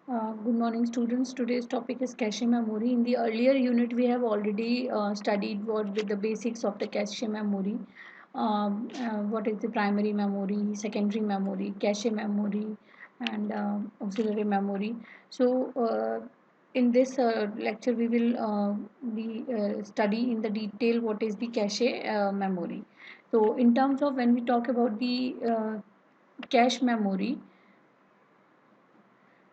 Good morning, students. Today's topic is cache memory. In the earlier unit, we have already studied what with the basics of the cache memory. What is the primary memory, secondary memory, cache memory, and auxiliary memory. So, in this lecture, we will be study in the detail what is the cache memory. So, in terms of when we talk about the cache memory.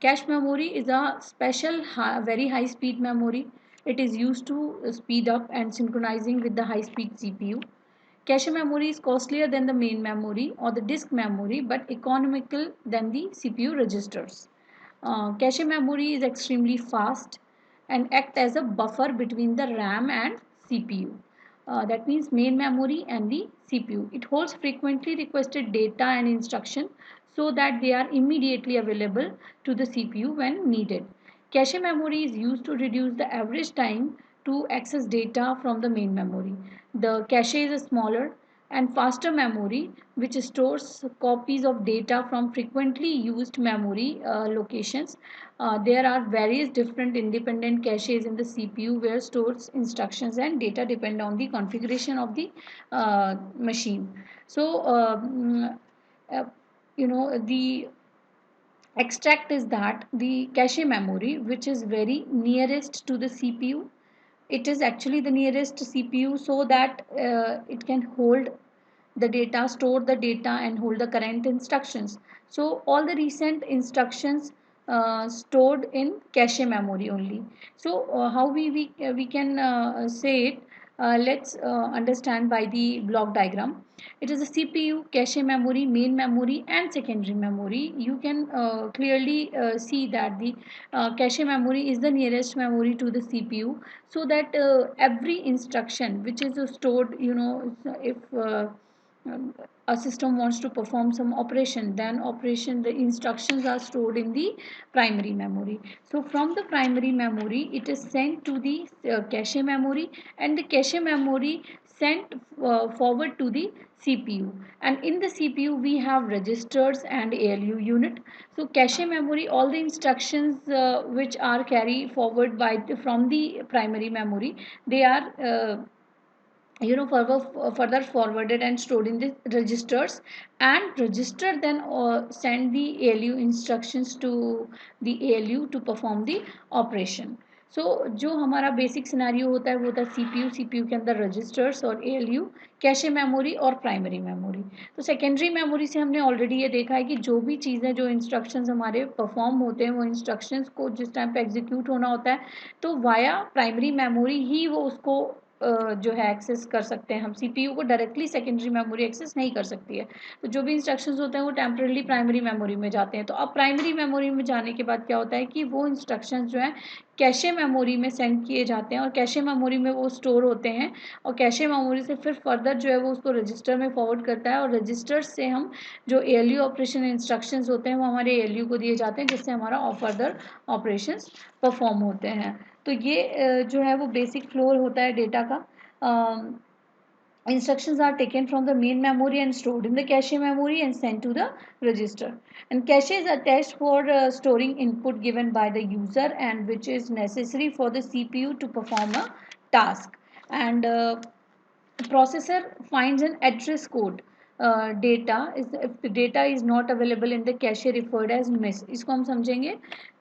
Cache memory is a special, very high speed memory. It is used to speed up and synchronizing with the high speed CPU. Cache memory is costlier than the main memory or the disk memory but economical than the CPU registers. Cache memory is extremely fast and act as a buffer between the RAM and CPU. That means main memory and the CPU. It holds frequently requested data and instruction so that they are immediately available to the CPU when needed. Cache memory is used to reduce the average time to access data from the main memory. The cache is a smaller and faster memory which stores copies of data from frequently used memory locations. There are various different independent caches in the CPU where stores instructions and data depend on the configuration of the machine. So, uh, the extract is that the cache memory which is very nearest to the CPU, it is actually the nearest CPU so that it can hold the data, store the data and hold the current instructions. So all the recent instructions stored in cache memory only. So how we can say it, let's understand by the block diagram. It is a CPU, cache memory, main memory and secondary memory. You can clearly see that the cache memory is the nearest memory to the CPU so that every instruction which is stored, if a system wants to perform some operation, then operation the instructions are stored in the primary memory. So from the primary memory it is sent to the cache memory, and the cache memory sent forward to the CPU, and in the CPU we have registers and ALU unit. So cache memory, all the instructions which are carried forward from the primary memory, they are further forwarded and stored in the registers, and register then send the ALU instructions to the ALU to perform the operation. So जो हमारा basic scenario होता है वो होता है CPU, CPU के अंदर registers और एएलयू, कैशे मेमोरी और प्राइमरी मेमोरी. तो सेकेंडरी मेमोरी से हमने ऑलरेडी ये देखा है कि जो भी चीज़ें, जो इंस्ट्रक्शंस हमारे परफॉर्म होते हैं, वो इंस्ट्रक्शंस को जिस टाइम पे एग्जीक्यूट होना होता है तो वाया प्राइमरी मेमोरी ही वो उसको जो है एक्सेस कर सकते हैं. हम सीपीयू को डायरेक्टली सेकेंडरी मेमोरी एक्सेस नहीं कर सकती है. तो जो भी इंस्ट्रक्शंस होते हैं वो टेम्परली प्राइमरी मेमोरी में जाते हैं. तो अब प्राइमरी मेमोरी में जाने के बाद क्या होता है कि वो इंस्ट्रक्शंस जो हैं कैशे मेमोरी में सेंड किए जाते हैं और कैशे मेमोरी में वो स्टोर होते हैं, और कैशे मेमोरी से फिर फर्दर जो है वो उसको रजिस्टर में फॉरवर्ड करता है, और रजिस्टर से हम जो एएलयू ऑपरेशन इंस्ट्रक्शंस होते हैं वो हमारे एएलयू को दिए जाते हैं, जिससे हमारा फर्दर ऑपरेशंस परफॉर्म होते हैं. तो ये जो है वो बेसिक फ्लो होता है डेटा का. Instructions are taken from the main memory and stored in the cache memory and sent to the register. And cache is attached for storing input given by the user and which is necessary for the CPU to perform a task. And processor finds an address code data is, if the data is not available in the cache, referred as miss. इसको हम समझेंगे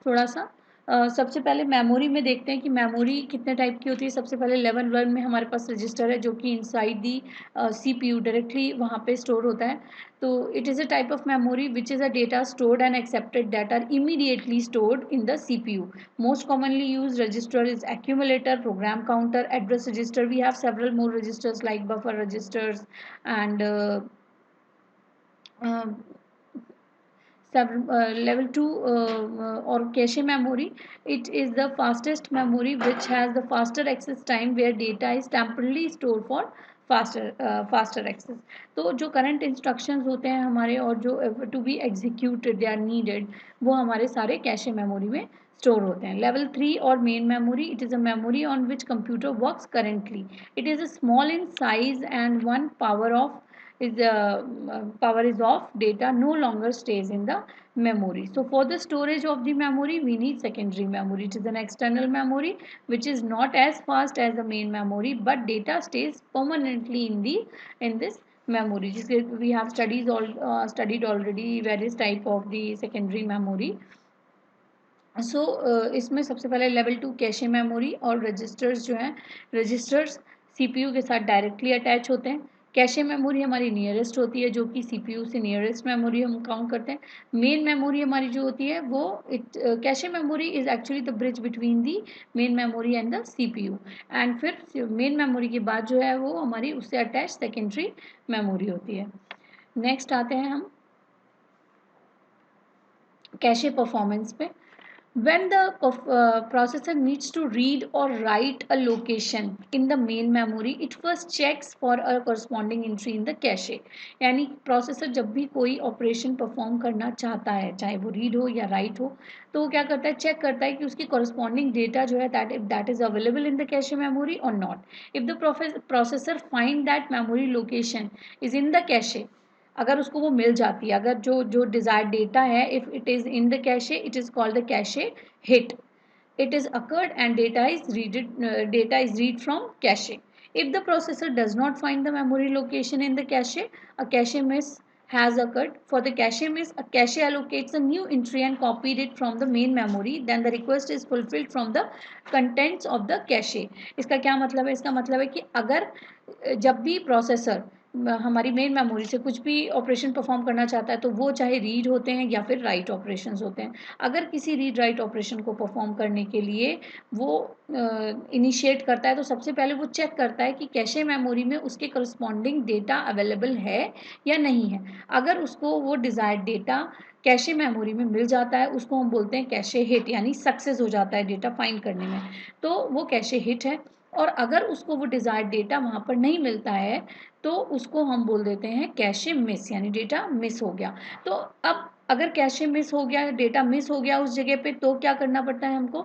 थोड़ा सा. सबसे पहले memory में देखते हैं कि मेमोरी कितने टाइप की होती है. सबसे पहले लेवल 1 में हमारे पास रजिस्टर है जो कि इनसाइड दी सीपीयू डायरेक्टली वहाँ पे स्टोर होता है. तो it is a type of memory which is a data stored and accepted that are immediately stored in the CPU. Most commonly used register is accumulator, program counter, address register. We have several more registers like buffer registers and uh, level 2 or cache memory. It is the fastest memory which has the faster access time where data is temporarily stored for faster access. तो जो current instructions होते हैं हमारे और जो to be executed they are needed, वो हमारे सारे कैशे मेमोरी में स्टोर होते हैं. लेवल 3 और main memory, it is a memory on which computer works currently. It is a small in size and one power of is power is off, data no longer stays in the memory. So for the storage of the memory we need secondary memory. It is an external memory which is not as fast as the main memory, but data stays permanently in this memory. We have studied already various type of the secondary memory. सो इसमें सबसे पहले level 2 cache memory और registers जो हैं, registers CPU के साथ directly attach होते हैं. कैशे मेमोरी हमारी नियरेस्ट होती है, जो कि सीपीयू से नियरेस्ट मेमोरी हम काउंट करते हैं. मेन मेमोरी हमारी जो होती है वो cache memory is actually the bridge between the main memory and the CPU. And फिर मेन मेमोरी के बाद जो है वो हमारी उससे अटैच सेकेंडरी मेमोरी होती है. नेक्स्ट आते हैं हम कैशे परफॉर्मेंस पे. When the processor needs to read or write a location in the main memory, it first checks for a corresponding entry in the cache. यानी प्रोसेसर जब भी कोई ऑपरेशन परफॉर्म करना चाहता है, चाहे वो रीड हो या राइट हो, तो वो क्या करता है, चेक करता है कि उसकी corresponding डेटा जो है that is available in the cache memory or not. If the processor find that memory location is in the cache, अगर उसको वो मिल जाती है, अगर जो जो डिज़ायर्ड डेटा है, if it is in the cache, it is called the cache hit. It is occurred and data is read from cache. If the processor does not find the memory location in the cache, a cache miss has occurred. For the cache miss, a cache allocates a new entry and copied it from the main memory. Then the request is fulfilled from the contents of the cache. इसका क्या मतलब है? इसका मतलब है कि अगर जब भी प्रोसेसर हमारी मेन मेमोरी से कुछ भी ऑपरेशन परफॉर्म करना चाहता है, तो वो चाहे रीड होते हैं या फिर राइट ऑपरेशंस होते हैं. अगर किसी रीड राइट ऑपरेशन को परफॉर्म करने के लिए वो इनिशिएट करता है, तो सबसे पहले वो चेक करता है कि कैशे मेमोरी में उसके करस्पॉन्डिंग डेटा अवेलेबल है या नहीं है. अगर उसको वो डिज़ायर्ड डेटा कैशे मेमोरी में मिल जाता है, उसको हम बोलते हैं कैशे हिट, यानी सक्सेस हो जाता है डेटा फाइंड करने में, तो वो कैशे हिट है. और अगर उसको वो डिज़ायर्ड डेटा वहाँ पर नहीं मिलता है, तो उसको हम बोल देते हैं कैशे मिस, यानी डेटा मिस हो गया. तो अब अगर कैशे मिस हो गया, डेटा मिस हो गया उस जगह पे, तो क्या करना पड़ता है हमको.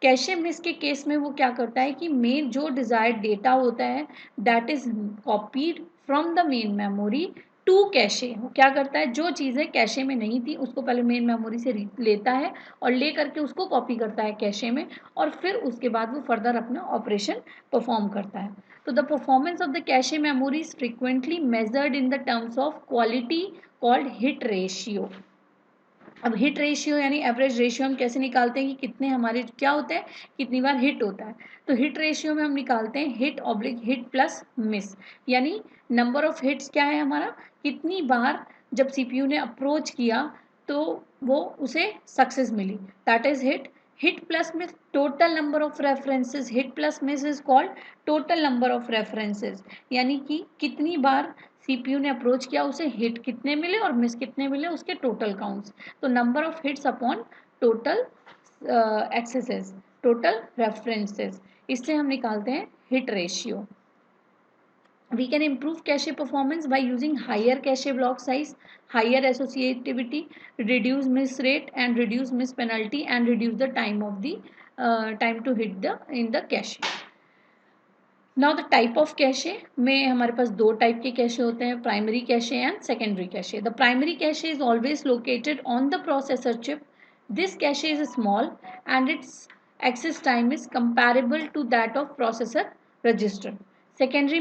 कैशे मिस के केस में वो क्या करता है कि मेन जो डिज़ायर्ड डेटा होता है that is copied from the main memory to cache. वो क्या करता है, जो चीज़ें कैशे में नहीं थी उसको पहले मेन मेमोरी से लेता है और ले करके उसको कॉपी करता है कैशे में, और फिर उसके बाद वो फर्दर अपना ऑपरेशन परफॉर्म करता है. So the performance of the cache memory is frequently measured in the terms of quality called hit ratio. अब हिट रेशियो यानी एवरेज रेशियो हम कैसे निकालते हैं कि कितने हमारे क्या होते हैं, कितनी बार हिट होता है. तो हिट रेशियो में हम निकालते हैं hit oblique hit plus miss, यानी नंबर ऑफ हिट्स क्या है हमारा, कितनी बार जब सीपीयू ने अप्रोच किया तो वो उसे सक्सेस मिली, that is hit. Hit plus miss, total number of references, hit plus miss is called total number of references, यानी कि कितनी बार सीपीयू ने अप्रोच किया, उसे हिट कितने मिले और मिस कितने मिले, उसके टोटल काउंट्स. तो number of hits upon total axes, total references, इससे हम निकालते हैं hit ratio. We can improve cache performance by using higher cache block size, higher associativity, reduce miss rate and reduce miss penalty, and reduce the time of the time to hit the in the cache. Now the type of cache में हमारे पास दो type के cache होते हैं, primary cache and secondary cache. The primary cache is always located on the processor chip. This cache is small and its access time is comparable to that of processor register. Secondary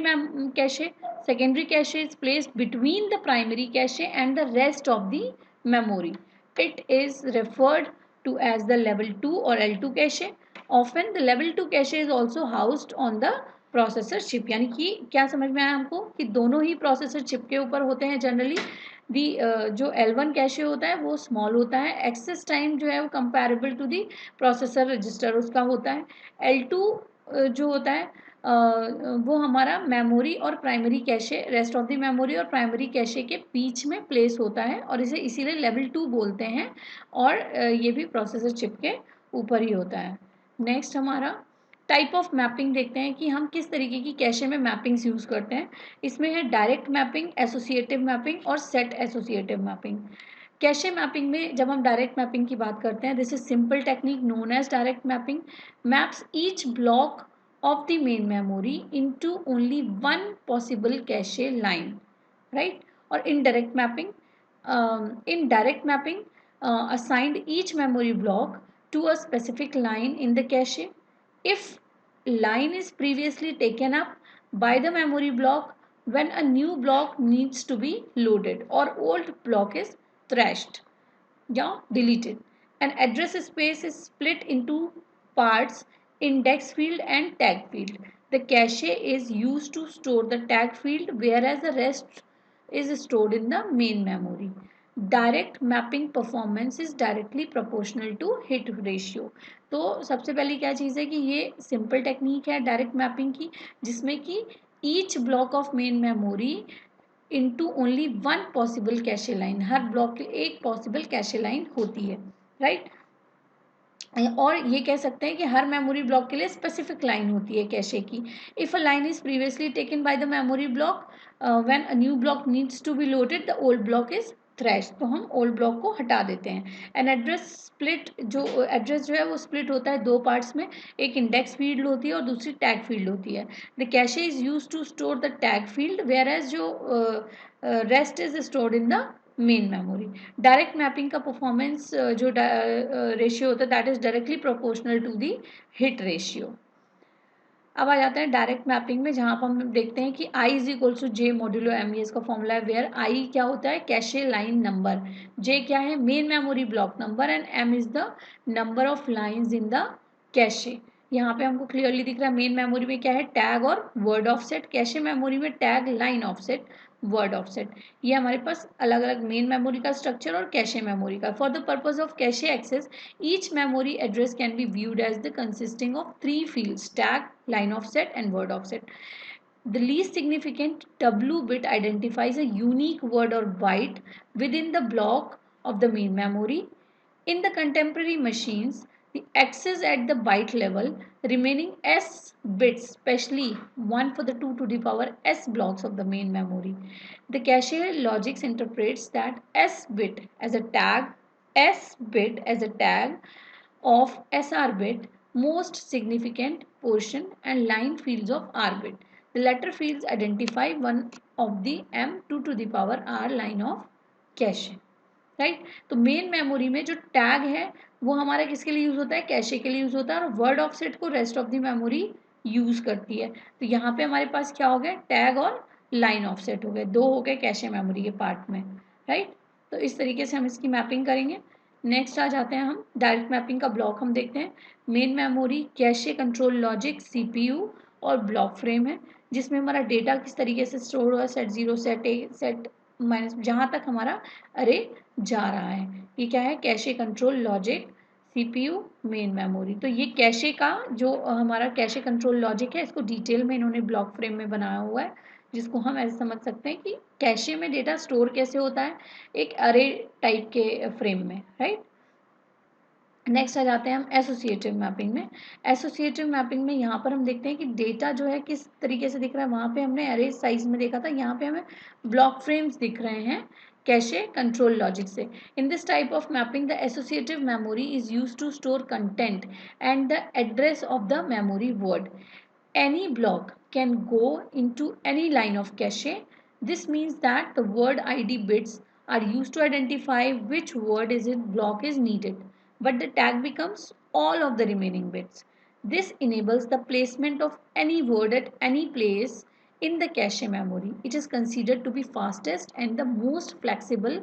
cache is placed between the primary cache and the rest of the memory. It is referred to as the level 2 or L2 cache. Often the level 2 cache is also housed on the processor chip. यानी कि क्या समझ में आया हमको कि दोनों ही processor chip के ऊपर होते हैं जनरली. दी जो L1 कैशे होता है वो स्मॉल होता है, एक्सेस टाइम जो है वो comparable to the processor register उसका होता है. L2 जो होता है वो हमारा मेमोरी और primary cache, rest of the memory और प्राइमरी कैशे के बीच में प्लेस होता है, और इसे इसीलिए लेवल 2 बोलते हैं, और ये भी प्रोसेसर चिप के ऊपर ही होता है. नेक्स्ट हमारा टाइप ऑफ मैपिंग देखते हैं कि हम किस तरीके की कैशे में मैपिंग्स यूज़ करते हैं. इसमें है डायरेक्ट मैपिंग, एसोसिएटिव मैपिंग और set associative mapping. Cache mapping में जब हम डायरेक्ट मैपिंग की बात करते हैं, this is simple technique known as direct mapping. Maps each block of the main memory into only one possible cache line. right? Or indirect mapping. In direct mapping, assigned each memory block to a specific line in the cache. If line is previously taken up by the memory block when a new block needs to be loaded, or old block is thrashed या deleted. An address space is split into parts, index field and tag field. The cache is used to store the tag field, whereas the rest is stored in the main memory. Direct mapping performance is directly proportional to hit ratio. तो सबसे पहली क्या चीज़ है कि ये simple technique है direct mapping की, जिसमें कि each block of main memory into only one possible cache line, हर ब्लॉक के एक पॉसिबल कैशे लाइन होती है, राइट. और ये कह सकते हैं कि हर मेमोरी ब्लॉक के लिए स्पेसिफिक लाइन होती है कैशे की. If a line is previously taken by the memory block when a new block needs to be loaded, the old block is thrash, तो हम ओल्ड ब्लॉक को हटा देते हैं. एन एड्रेस स्प्लिट, जो एड्रेस जो है वो स्प्लिट होता है दो पार्ट्स में, एक इंडेक्स फील्ड होती है और दूसरी टैग फील्ड होती है. The cache is use to store the tag field, where as जो rest is stored in the main memory. Direct mapping का परफॉर्मेंस जो रेशियो होता है that is directly proportional to the hit ratio. अब आ जाते हैं डायरेक्ट मैपिंग में, जहाँ पर हम देखते हैं कि I is equals to J modulo M, ये इसका फॉर्मूला है, वेयर I क्या होता है कैशे लाइन नंबर, J क्या है main memory block number and M is the number of lines in the cache. यहाँ पे हमको क्लियरली दिख रहा है मेन मेमोरी में क्या है टैग और वर्ड ऑफसेट, कैशे मेमोरी में tag line offset word offset. ये हमारे पास अलग अलग मेन मेमोरी का स्ट्रक्चर और कैशे मेमोरी का. For the purpose of cache access, each memory address can be viewed as the consisting of three fields: tag, line offset and word offset. The least significant W bit identifies a unique word or byte within the block of the main memory. In the contemporary machines, the access at the byte level, remaining S bits, especially 1 for the 2 to the power S blocks of the main memory. The cache logic interprets that S bit as a tag, S bit as a tag of SR bit, most significant portion, and line fields of R bit. The latter fields identify one of the M2 to the power R line of cache. Right. तो main memory में जो tag है वो हमारा किसके लिए use होता है कैशे के लिए यूज होता है, और वर्ड ऑफसेट को rest of the memory use करती है. तो यहाँ पे हमारे पास क्या हो गया टैग और लाइन ऑफसेट हो गए, दो हो गए कैशे मेमोरी के पार्ट में, राइट. तो इस तरीके से हम इसकी मैपिंग करेंगे. नेक्स्ट आ जाते हैं हम डायरेक्ट मैपिंग का ब्लॉक हम देखते हैं. Main memory, cache control logic, CPU और ब्लॉक फ्रेम है, जिसमें हमारा डेटा किस तरीके से स्टोर हुआ, सेट 0, सेट ए, सेट माइनस, जहाँ तक हमारा अरे जा रहा है. ये क्या है cache control logic, CPU, main memory. तो ये कैशे का जो हमारा कैशे कंट्रोल लॉजिक है, इसको डिटेल में इन्होंने ब्लॉक फ्रेम में बनाया हुआ है, जिसको हम ऐसे समझ सकते हैं कि कैशे में डेटा स्टोर कैसे होता है एक अरे टाइप के फ्रेम में, राइट. नेक्स्ट आ जाते हैं हम एसोसिएटिव मैपिंग में. एसोसिएटिव मैपिंग में यहाँ पर हम देखते हैं कि डेटा जो है किस तरीके से दिख रहा है. वहाँ पे हमने अरे साइज में देखा था, यहाँ पे हमें ब्लॉक फ्रेम्स दिख रहे हैं कैशे कंट्रोल लॉजिक से. In this type of mapping the associative memory is use to store content and the address of the memory word. Any block can go into any line of cache. This means that the word ID bits are used to identify which word is in block is needed, but the tag becomes all of the remaining bits. This enables the placement of any word at any place in the cache memory. It is considered to be fastest and the most flexible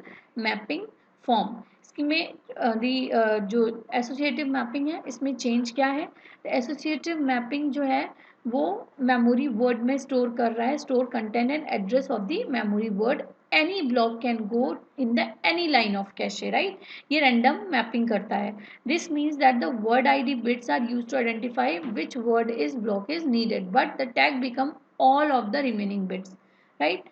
mapping form. इसमें जो associative mapping है इसमें change क्या है. Associative mapping जो है वो memory word में स्टोर कर रहा है, store content and address of the memory word. Any block can go in the any line of cache, right. ये रैंडम मैपिंग करता है. This means that the word ID bits are used to identify which word is block is needed, but the tag become all of the remaining bits, right.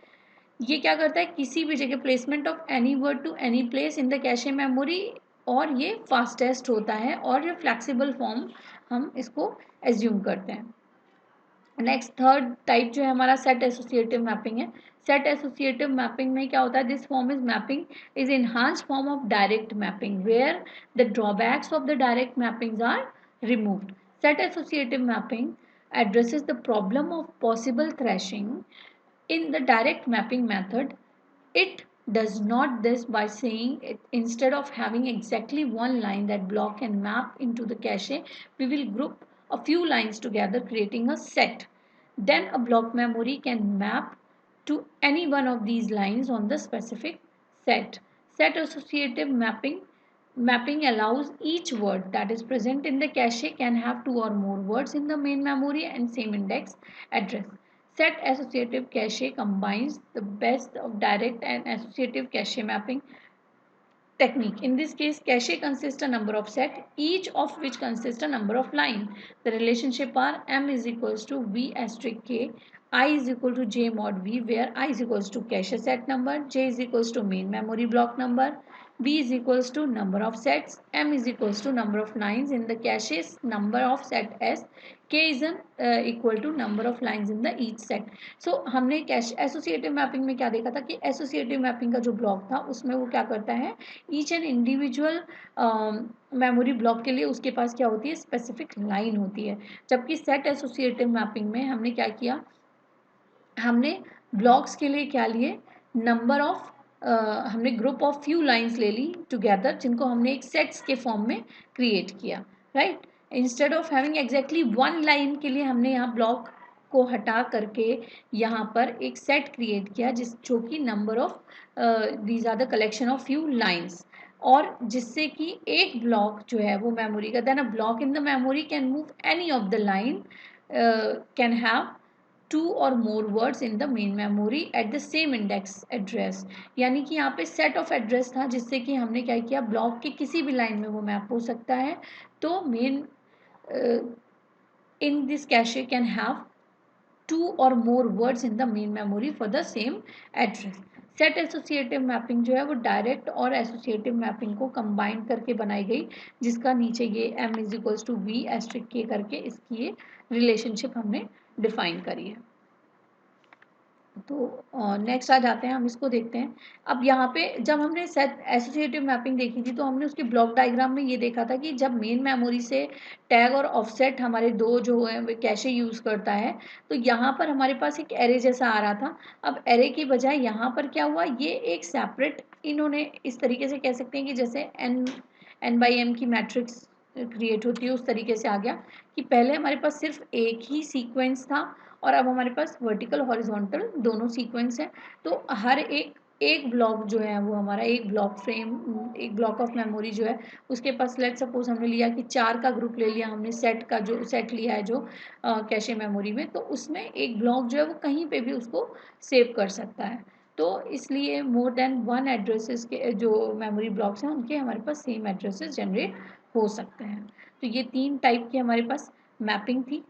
ये क्या करता है किसी भी जगह placement of any word to any place in the cache memory, और ये fastest होता है और ये फ्लेक्सिबल फॉर्म हम इसको एज्यूम करते हैं. नेक्स्ट थर्ड टाइप जो है हमारा सेट एसोसिएटिव मैपिंग है. सेट एसोसिएटिव मैपिंग में क्या होता है, this form is mapping is enhanced form of direct mapping where the drawbacks of the direct mappings are removed. Set associative mapping addresses the problem of possible thrashing in the direct mapping method. It does not this by saying it, instead of having exactly one line that block can map into the cache, we will group a few lines together creating a set. Then a block memory can map to any one of these lines on the specific set. Set associative mapping allows each word that is present in the cache can have two or more words in the main memory and same index address. Set associative cache combines the best of direct and associative cache mapping technique. In this case, cache consists a number of set, each of which consists a number of line. The relationship are m is equals to v asterisk k, I is equal to j mod v, where I is equals to cache set number, j is equals to main memory block number, v is equals to number of sets, m is equals to number of lines in the cache's number of set s, k is equal to number of lines in the each set. So हमने cash associative mapping में क्या देखा था कि associative mapping का जो block था उसमें वो क्या करता है, each and individual memory block के लिए उसके पास क्या होती है, स्पेसिफिक लाइन होती है. जबकि सेट एसोसिएटिव मैपिंग में हमने क्या किया, हमने ब्लॉक्स के लिए क्या लिए, नंबर ऑफ हमने ग्रुप ऑफ फ्यू लाइंस ले ली टुगेदर जिनको हमने एक सेट्स के फॉर्म में क्रिएट किया, right. Instead of having exactly one line के लिए हमने यहाँ ब्लॉक को हटा करके यहाँ पर एक सेट क्रिएट किया जो कि number of these are the collection of few lines, और जिससे कि एक ब्लॉक जो है वो मेमोरी का, then a block in the memory can move any of the line, can have two और more words in the main memory at the same index address. यानी कि यहाँ पे सेट ऑफ एड्रेस था जिससे कि हमने क्या किया, ब्लॉक के किसी भी लाइन में वो मैप हो सकता है. तो main in this cache can have two or more words in the main memory for the same address. Set associative mapping जो है वो डायरेक्ट और एसोसिएटिव मैपिंग को कंबाइन करके बनाई गई, जिसका नीचे ये m is equals to V asterisk K करके इसकी ये रिलेशनशिप हमने डिफाइन करी है. तो नेक्स्ट आ जाते हैं, हम इसको देखते हैं. अब यहाँ पे जब हमने सेट एसोसिएटिव मैपिंग देखी थी तो हमने उसके ब्लॉक डायग्राम में ये देखा था कि जब मेन मेमोरी से टैग और ऑफसेट हमारे दो जो है वे कैशे यूज़ करता है, तो यहाँ पर हमारे पास एक एरे जैसा आ रहा था. अब एरे की बजाय यहाँ पर क्या हुआ, ये एक सेपरेट, इन्होंने इस तरीके से कह सकते हैं कि जैसे n बाई m की मैट्रिक्स क्रिएट होती है उस तरीके से आ गया कि पहले हमारे पास सिर्फ एक ही सीक्वेंस था और अब हमारे पास वर्टिकल हॉरिजॉन्टल दोनों सीक्वेंस है. तो हर एक ब्लॉक जो है वो हमारा एक ब्लॉक फ्रेम, एक ब्लॉक ऑफ मेमोरी जो है उसके पास, लेट सपोज हमने लिया कि 4 का ग्रुप ले लिया हमने, सेट का जो सेट लिया है जो कैशे मेमोरी में, तो उसमें एक ब्लॉक जो है वो कहीं पे भी उसको सेव कर सकता है. तो इसलिए मोर देन वन एड्रेसेस के जो मेमोरी ब्लॉक्स हैं उनके हमारे पास सेम एड्रेसेस जनरेट हो सकते हैं. तो ये 3 टाइप की हमारे पास मैपिंग थी.